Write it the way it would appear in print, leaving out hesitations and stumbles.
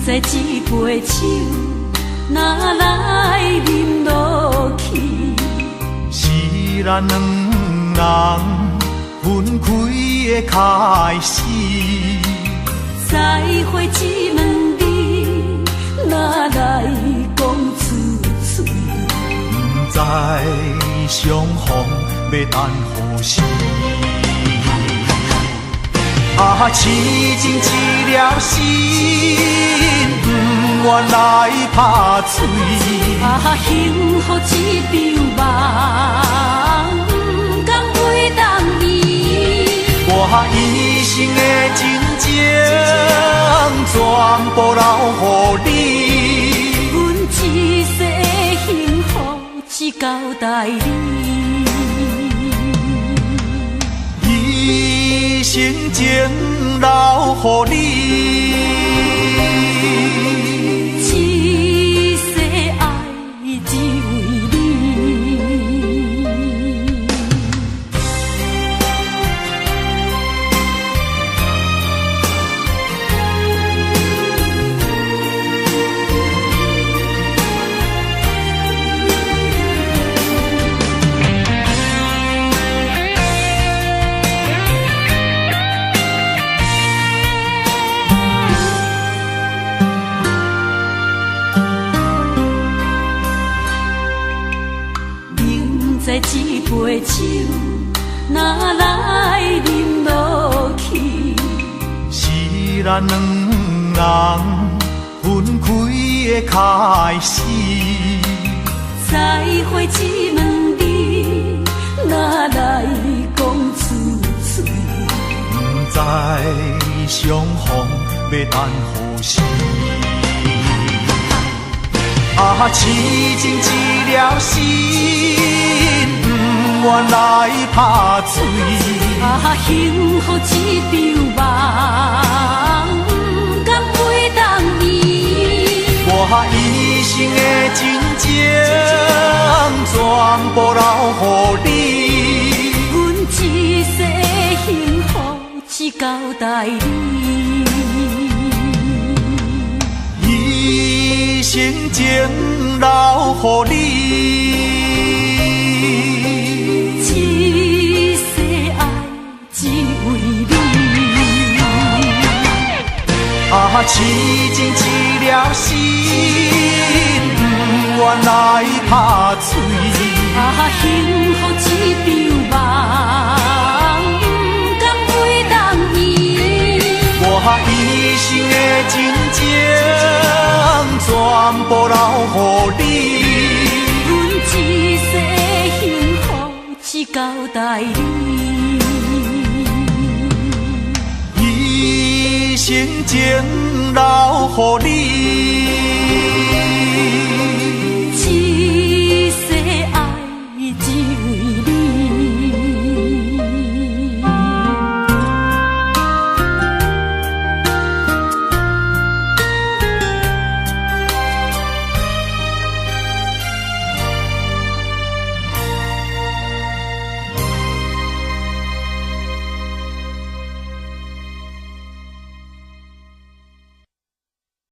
知一杯酒，哪来饮落去？是咱两人分开的开始。再会一问你，哪来讲出嘴？不知相逢要等何时？啊，痴情一了心，不愿来拍碎。啊，幸福一场梦，不甘陪当伊。我一生的情情，全部留予你。阮一世的幸福，只交代你。一生情留予你。一世爱只为你。再一杯酒，哪来饮落去？是咱两人分开的开始。再会一问你，哪来讲出嘴？不知相逢要等何时？啊，痴情一了心，不愿来拍碎。啊，幸福一场梦，不甘陪当伊。我一生的情情，全部留予你。阮一世的幸福，只交代你。一生情留予你。一世爱只为你。啊，痴情一了心，不愿来拍碎。啊，幸福一场梦，不甘陪当伊。我一生的情情，全部留予你。阮一世的幸福，只交代你。一生情留予你。